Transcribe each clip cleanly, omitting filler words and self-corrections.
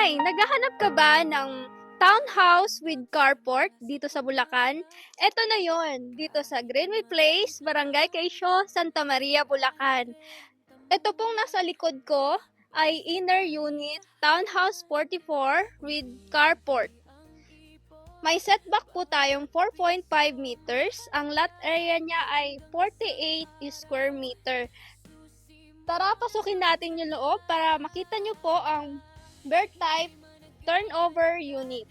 Hi! Naghahanap ka ba ng townhouse with carport dito sa Bulacan? Ito na yon, dito sa Greenway Place, Barangay Quezon, Santa Maria, Bulacan. Ito pong nasa likod ko ay inner unit townhouse 44 with carport. May setback po tayong 4.5 meters. Ang lot area niya ay 48 square meter. Tara, pasukin natin yung loob para makita nyo po ang bird type turnover unit.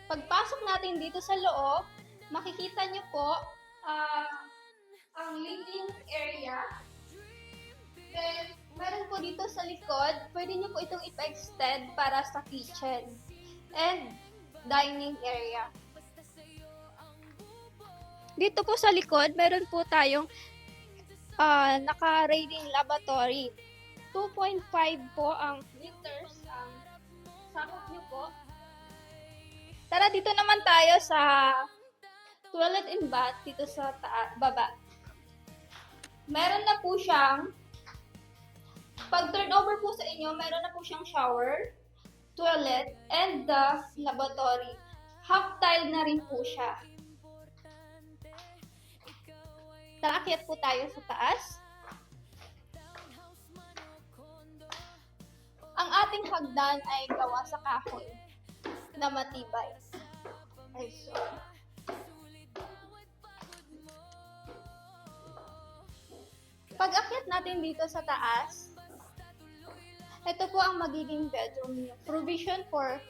Pagpasok natin dito sa loob, makikita nyo po ang living area. Then, meron po dito sa likod, pwede nyo po itong ipa-extend para sa kitchen and dining area. Dito po sa likod, meron po tayong naka-rating lavatory. 2.5 po ang liters ang sakop nyo po. Tara, dito naman tayo sa toilet and bath dito sa baba. Meron na po siyang, pag turn over po sa inyo, meron na po siyang shower, toilet, and the lavatory. Half tile na rin po siya. Tara, akyat po tayo sa taas. Ang ating hagdan ay gawa sa kahoy na matibay. Ay, so. Pag-akyat natin dito sa taas, ito po ang magiging bedroom niyo. Provision for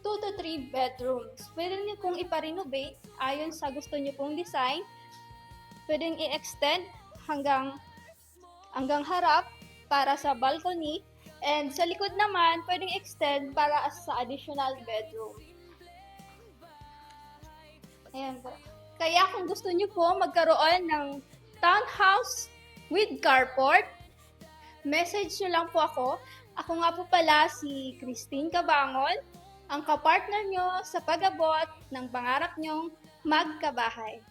2 to 3 bedrooms. Pwede niyo pong ipa-renovate ayon sa gusto niyo pong design. Pwedeng i-extend hanggang harap para sa balcony. And sa likod naman, pwedeng extend para sa additional bedroom. Ayan po. Kaya kung gusto niyo po magkaroon ng townhouse with carport, message niyo lang po ako. Ako nga po pala si Christine Cabangon, ang kapartner niyo sa pag-abot ng pangarap niyong magkabahay.